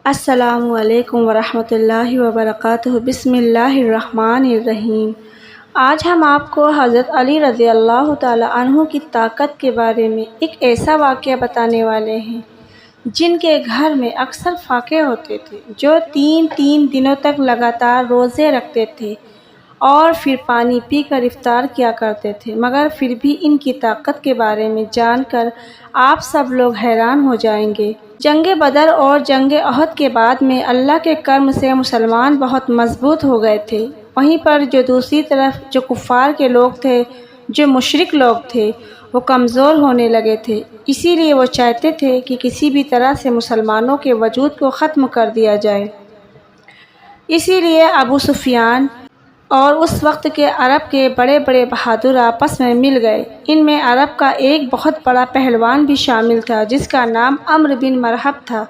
السلام علیکم ورحمۃ اللہ وبرکاتہ۔ بسم اللہ الرحمن الرحیم۔ آج ہم آپ کو حضرت علی رضی اللہ تعالیٰ عنہ کی طاقت کے بارے میں ایک ایسا واقعہ بتانے والے ہیں جن کے گھر میں اکثر فاقے ہوتے تھے، جو تین دنوں تک لگاتار روزے رکھتے تھے اور پھر پانی پی کر افطار کیا کرتے تھے، مگر پھر بھی ان کی طاقت کے بارے میں جان کر آپ سب لوگ حیران ہو جائیں گے۔ جنگ بدر اور جنگ احد کے بعد میں اللہ کے کرم سے مسلمان بہت مضبوط ہو گئے تھے، وہیں پر جو دوسری طرف جو کفار کے لوگ تھے، جو مشرک لوگ تھے، وہ کمزور ہونے لگے تھے۔ اسی لیے وہ چاہتے تھے کہ کسی بھی طرح سے مسلمانوں کے وجود کو ختم کر دیا جائے۔ اسی لیے ابو سفیان اور اس وقت کے عرب کے بڑے بڑے بہادر آپس میں مل گئے۔ ان میں عرب کا ایک بہت بڑا پہلوان بھی شامل تھا جس کا نام عمرو بن مرحب تھا،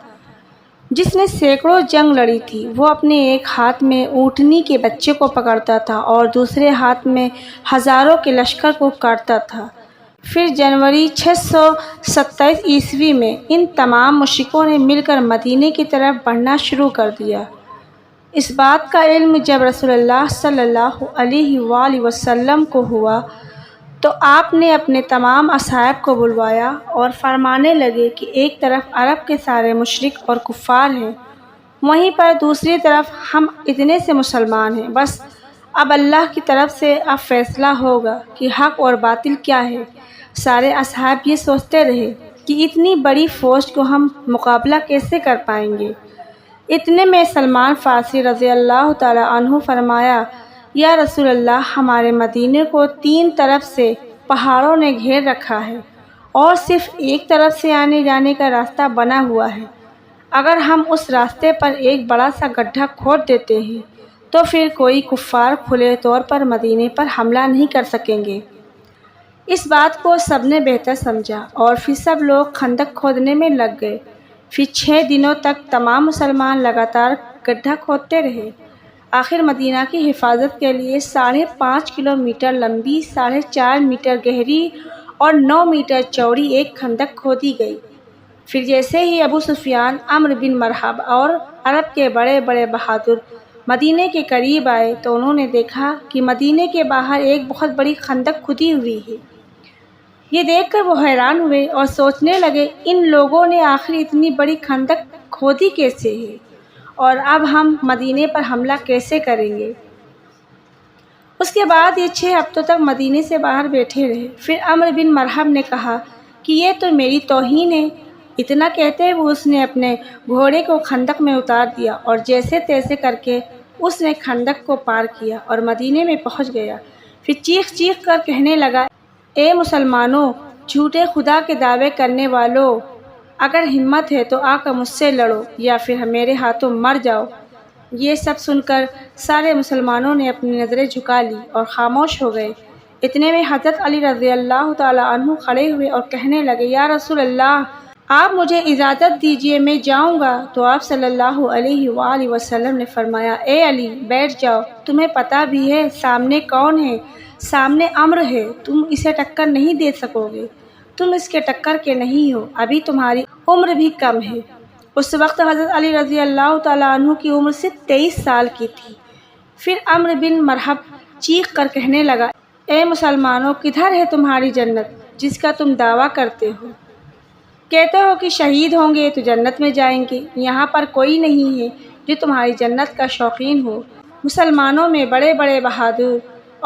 جس نے سینکڑوں جنگ لڑی تھی۔ وہ اپنے ایک ہاتھ میں اونٹنی کے بچے کو پکڑتا تھا اور دوسرے ہاتھ میں ہزاروں کے لشکر کو کاٹتا تھا۔ پھر جنوری 627 عیسوی میں ان تمام مشرکوں نے مل کر مدینے کی طرف بڑھنا شروع کر دیا۔ اس بات کا علم جب رسول اللہ صلی اللہ علیہ وآلہ وسلم کو ہوا تو آپ نے اپنے تمام اصحاب کو بلوایا اور فرمانے لگے کہ ایک طرف عرب کے سارے مشرک اور کفار ہیں، وہیں پر دوسری طرف ہم اتنے سے مسلمان ہیں، بس اب اللہ کی طرف سے اب فیصلہ ہوگا کہ حق اور باطل کیا ہے۔ سارے اصحاب یہ سوچتے رہے کہ اتنی بڑی فوج کو ہم مقابلہ کیسے کر پائیں گے۔ اتنے میں سلمان فارسی رضی اللہ تعالیٰ عنہ فرمایا، یا رسول اللہ، ہمارے مدینے کو 3 طرف سے پہاڑوں نے گھیر رکھا ہے اور صرف ایک طرف سے آنے جانے کا راستہ بنا ہوا ہے۔ اگر ہم اس راستے پر ایک بڑا سا گڈھا کھود دیتے ہیں تو پھر کوئی کفار کھلے طور پر مدینے پر حملہ نہیں کر سکیں گے۔ اس بات کو سب نے بہتر سمجھا اور پھر سب لوگ خندق کھودنے میں لگ گئے۔ پھر 6 دنوں تک تمام مسلمان لگاتار گڈھا کھودتے رہے۔ آخر مدینہ کی حفاظت کے لیے 5.5 کلومیٹر لمبی، 4.5 میٹر گہری اور 9 میٹر چوڑی ایک خندق کھودی گئی۔ پھر جیسے ہی ابو سفیان، عمرو بن مرحب اور عرب کے بڑے بڑے بہادر مدینے کے قریب آئے تو انہوں نے دیکھا کہ مدینے کے باہر ایک بہت بڑی خندق کھدی ہوئی ہے۔ یہ دیکھ کر وہ حیران ہوئے اور سوچنے لگے، ان لوگوں نے آخر اتنی بڑی خندق کھودی کیسے ہے اور اب ہم مدینے پر حملہ کیسے کریں گے۔ اس کے بعد یہ 6 ہفتوں تک مدینے سے باہر بیٹھے رہے۔ پھر عمرو بن مرحب نے کہا کہ یہ تو میری توہین ہے۔ اتنا کہتے ہوئے اس نے اپنے گھوڑے کو خندق میں اتار دیا اور جیسے تیسے کر کے اس نے خندق کو پار کیا اور مدینے میں پہنچ گیا۔ پھر چیخ چیخ کر کہنے لگا، اے مسلمانوں، جھوٹے خدا کے دعوے کرنے والوں، اگر ہمت ہے تو آ کر مجھ سے لڑو یا پھر میرے ہاتھوں مر جاؤ۔ یہ سب سن کر سارے مسلمانوں نے اپنی نظریں جھکا لی اور خاموش ہو گئے۔ اتنے میں حضرت علی رضی اللہ تعالیٰ عنہ کھڑے ہوئے اور کہنے لگے، یا رسول اللہ، آپ مجھے اجازت دیجیے، میں جاؤں گا۔ تو آپ صلی اللہ علیہ وآلہ وسلم نے فرمایا، اے علی، بیٹھ جاؤ، تمہیں پتہ بھی ہے سامنے کون ہے؟ سامنے عمرو ہے، تم اسے ٹکر نہیں دے سکو گے، تم اس کے ٹکر کے نہیں ہو، ابھی تمہاری عمر بھی کم ہے۔ اس وقت حضرت علی رضی اللہ تعالیٰ عنہ کی عمر صرف 23 سال کی تھی۔ پھر عمرو بن مرحب چیخ کر کہنے لگا، اے مسلمانوں، کدھر ہے تمہاری جنت جس کا تم دعویٰ کرتے ہو؟ کہتے ہو کہ شہید ہوں گے تو جنت میں جائیں گے، یہاں پر کوئی نہیں ہے جو تمہاری جنت کا شوقین ہو۔ مسلمانوں میں بڑے بڑے بہادر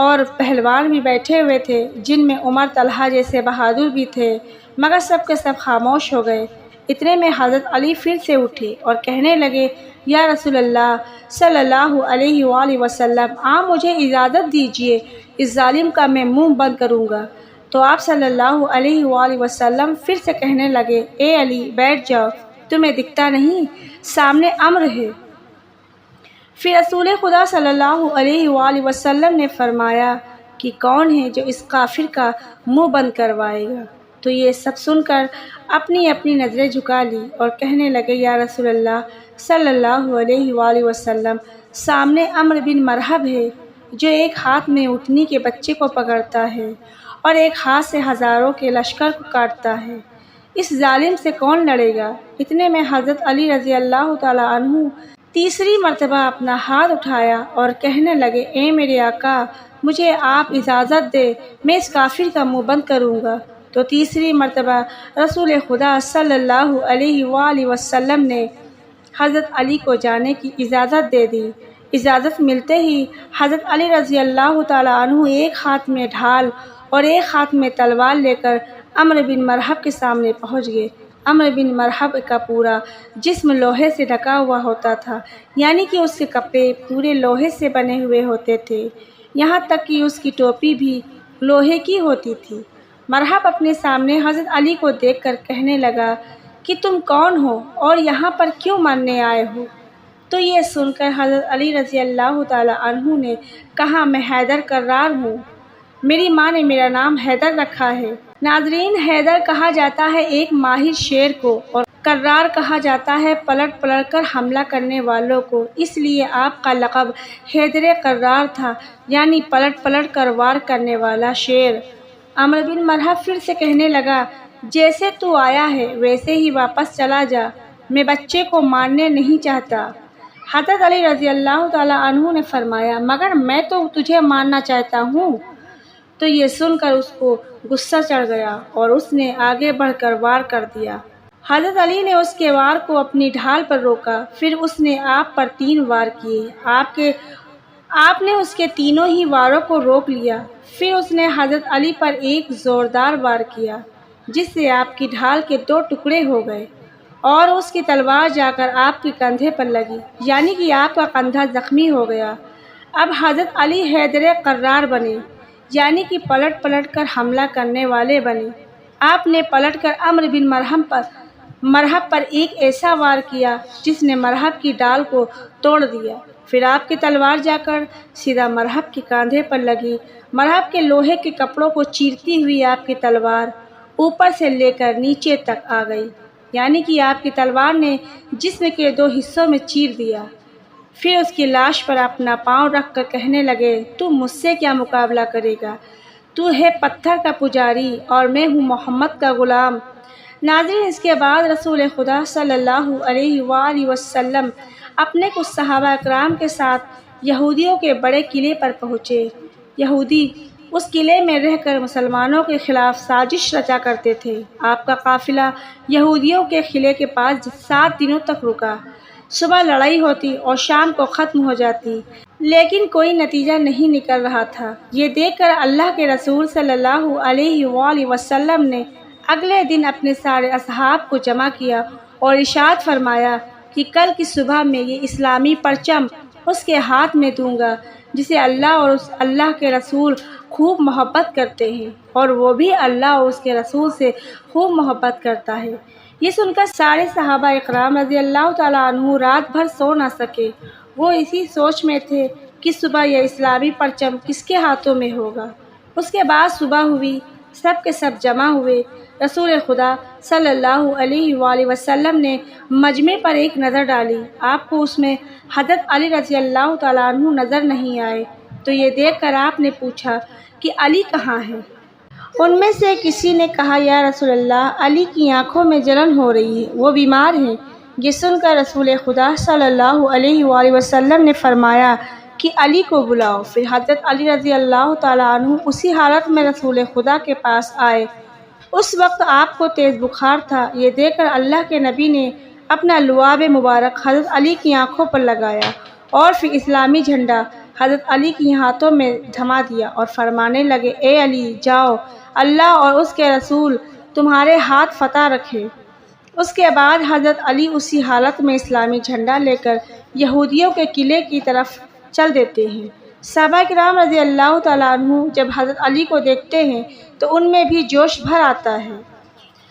اور پہلوان بھی بیٹھے ہوئے تھے، جن میں عمر، طلحہ جیسے بہادر بھی تھے، مگر سب کے سب خاموش ہو گئے۔ اتنے میں حضرت علی پھر سے اٹھے اور کہنے لگے، یا رسول اللہ صلی اللہ علیہ وآلہ وسلم، آپ مجھے اجازت دیجیے، اس ظالم کا میں منہ بند کروں گا۔ تو آپ صلی اللہ علیہ وآلہ وسلم پھر سے کہنے لگے، اے علی، بیٹھ جاؤ، تمہیں دکھتا نہیں سامنے عمرو ہے؟ پھر رسول خدا صلی اللہ علیہ وآلہ وسلم نے فرمایا کہ کون ہے جو اس کافر کا منہ بند کروائے گا؟ تو یہ سب سن کر اپنی اپنی نظریں جھکا لی اور کہنے لگے، یا رسول اللہ صلی اللہ علیہ وآلہ وسلم، سامنے عمرو بن مرحب ہے، جو ایک ہاتھ میں اونٹنی کے بچے کو پکڑتا ہے اور ایک ہاتھ سے ہزاروں کے لشکر کو کاٹتا ہے۔ اس ظالم سے کون لڑے گا؟ اتنے میں حضرت علی رضی اللہ تعالیٰ عنہ تیسری مرتبہ اپنا ہاتھ اٹھایا اور کہنے لگے، اے میرے آقا، مجھے آپ اجازت دے، میں اس کافر کا منہ بند کروں گا۔ تو تیسری مرتبہ رسول خدا صلی اللہ علیہ وآلہ وسلم نے حضرت علی کو جانے کی اجازت دے دی۔ اجازت ملتے ہی حضرت علی رضی اللہ تعالیٰ عنہ ایک ہاتھ میں ڈھال اور ایک ہاتھ میں تلوار لے کر عمرو بن مرحب کے سامنے پہنچ گئے۔ عمرو بن مرحب کا پورا جسم لوہے سے ڈھکا ہوا ہوتا تھا، یعنی کہ اس کے کپڑے پورے لوہے سے بنے ہوئے ہوتے تھے، یہاں تک کہ اس کی ٹوپی بھی لوہے کی ہوتی تھی۔ مرحب اپنے سامنے حضرت علی کو دیکھ کر کہنے لگا کہ تم کون ہو اور یہاں پر کیوں مرنے آئے ہو؟ تو یہ سن کر حضرت علی رضی اللہ تعالیٰ عنہ نے کہا، میں حیدر کرار ہوں، میری ماں نے میرا نام حیدر رکھا ہے۔ ناظرین، حیدر کہا جاتا ہے ایک ماہر شیر کو، اور کرار کہا جاتا ہے پلٹ پلٹ کر حملہ کرنے والوں کو، اس لیے آپ کا لقب حیدر کرار تھا، یعنی پلٹ پلٹ کر وار کرنے والا شیر۔ عمرو بن مرحب پھر سے کہنے لگا، جیسے تو آیا ہے ویسے ہی واپس چلا جا، میں بچے کو مارنے نہیں چاہتا۔ حضرت علی رضی اللہ تعالیٰ عنہ نے فرمایا، مگر میں تو تجھے مارنا چاہتا ہوں۔ تو یہ سن کر اس کو غصہ چڑھ گیا اور اس نے آگے بڑھ کر وار کر دیا۔ حضرت علی نے اس کے وار کو اپنی ڈھال پر روکا، پھر اس نے آپ پر 3 وار کیے۔ آپ نے اس کے تینوں ہی واروں کو روک لیا، پھر اس نے حضرت علی پر ایک زوردار وار کیا جس سے آپ کی ڈھال کے 2 ٹکڑے ہو گئے اور اس کی تلوار جا کر آپ کے کندھے پر لگی، یعنی کہ آپ کا کندھا زخمی ہو گیا۔ اب حضرت علی حیدر کرار بنے، یعنی کہ پلٹ پلٹ کر حملہ کرنے والے بنے۔ آپ نے پلٹ کر عمرو بن مرحب پر ایک ایسا وار کیا جس نے مرحب کی ڈال کو توڑ دیا، پھر آپ کی تلوار جا کر سیدھا مرحب کے کاندھے پر لگی۔ مرحب کے لوہے کے کپڑوں کو چیرتی ہوئی آپ کی تلوار اوپر سے لے کر نیچے تک آ گئی، یعنی کہ آپ کی تلوار نے جسم کے 2 حصوں میں چیر دیا۔ پھر اس کی لاش پر اپنا پاؤں رکھ کر کہنے لگے، تو مجھ سے کیا مقابلہ کرے گا؟ تو ہے پتھر کا پجاری اور میں ہوں محمد کا غلام۔ ناظرین، اس کے بعد رسول خدا صلی اللہ علیہ وآلہ وسلم اپنے کچھ صحابہ اکرام کے ساتھ یہودیوں کے بڑے قلعے پر پہنچے۔ یہودی اس قلعے میں رہ کر مسلمانوں کے خلاف سازش رچا کرتے تھے۔ آپ کا قافلہ یہودیوں کے قلعے کے پاس 7 دنوں تک رکا۔ صبح لڑائی ہوتی اور شام کو ختم ہو جاتی، لیکن کوئی نتیجہ نہیں نکل رہا تھا۔ یہ دیکھ کر اللہ کے رسول صلی اللہ علیہ وآلہ وسلم نے اگلے دن اپنے سارے اصحاب کو جمع کیا اور ارشاد فرمایا کہ کل کی صبح میں یہ اسلامی پرچم اس کے ہاتھ میں دوں گا جسے اللہ اور اللہ کے رسول خوب محبت کرتے ہیں، اور وہ بھی اللہ اور اس کے رسول سے خوب محبت کرتا ہے۔ یہ سن کر سارے صحابہ اکرام رضی اللہ تعالیٰ عنہ رات بھر سو نہ سکے۔ وہ اسی سوچ میں تھے کہ صبح یہ اسلامی پرچم کس کے ہاتھوں میں ہوگا۔ اس کے بعد صبح ہوئی، سب کے سب جمع ہوئے۔ رسول خدا صلی اللہ علیہ وآلہ وسلم نے مجمع پر ایک نظر ڈالی، آپ کو اس میں حضرت علی رضی اللہ تعالیٰ عنہ نظر نہیں آئے۔ تو یہ دیکھ کر آپ نے پوچھا کہ علی کہاں ہے؟ ان میں سے کسی نے کہا، یا رسول اللہ، علی کی آنکھوں میں جلن ہو رہی ہے، وہ بیمار ہیں۔ یہ سن کر رسول خدا صلی اللہ علیہ وآلہ وسلم نے فرمایا کہ علی کو بلاؤ۔ پھر حضرت علی رضی اللہ تعالیٰ عنہ اسی حالت میں رسول خدا کے پاس آئے۔ اس وقت آپ کو تیز بخار تھا۔ یہ دیکھ کر اللہ کے نبی نے اپنا لعاب مبارک حضرت علی کی آنکھوں پر لگایا اور پھر اسلامی جھنڈا حضرت علی کے ہاتھوں میں تھما دیا اور فرمانے لگے، اے علی، جاؤ، اللہ اور اس کے رسول تمہارے ہاتھ فتح رکھے۔ اس کے بعد حضرت علی اسی حالت میں اسلامی جھنڈا لے کر یہودیوں کے قلعے کی طرف چل دیتے ہیں۔ صحابہ کرام رضی اللہ تعالیٰ عنہ جب حضرت علی کو دیکھتے ہیں تو ان میں بھی جوش بھر آتا ہے۔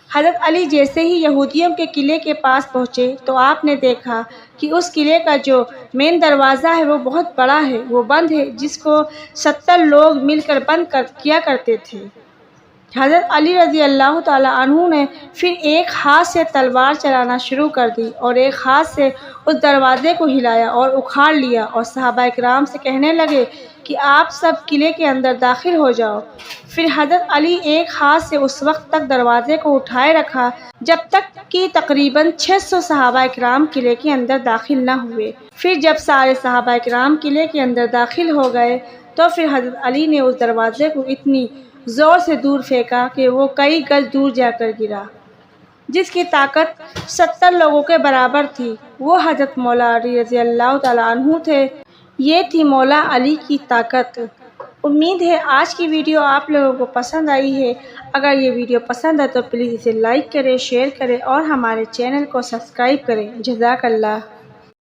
حضرت علی جیسے ہی یہودیوں کے قلعے کے پاس پہنچے تو آپ نے دیکھا کہ اس قلعے کا جو مین دروازہ ہے وہ بہت بڑا ہے، وہ بند ہے، جس کو 70 لوگ مل کر بند کیا کرتے تھے۔ حضرت علی رضی اللہ تعالیٰ عنہ نے پھر ایک ہاتھ سے تلوار چلانا شروع کر دی اور ایک ہاتھ سے اس دروازے کو ہلایا اور اکھاڑ لیا اور صحابہ کرام سے کہنے لگے کہ آپ سب قلعے کے اندر داخل ہو جاؤ۔ پھر حضرت علی ایک ہاتھ سے اس وقت تک دروازے کو اٹھائے رکھا جب تک کہ تقریباً 600 صحابہ کرام قلعے کے اندر داخل نہ ہوئے۔ پھر جب سارے صحابہ کرام قلعے کے اندر داخل ہو گئے تو پھر حضرت علی نے اس دروازے کو اتنی زور سے دور پھینکا کہ وہ کئی گز دور جا کر گرا، جس کی طاقت 70 لوگوں کے برابر تھی۔ وہ حضرت مولا علی رضی اللہ تعالیٰ عنہ تھے۔ یہ تھی مولا علی کی طاقت۔ امید ہے آج کی ویڈیو آپ لوگوں کو پسند آئی ہے۔ اگر یہ ویڈیو پسند ہے تو پلیز اسے لائک کریں، شیئر کریں اور ہمارے چینل کو سبسکرائب کریں۔ جزاک اللہ۔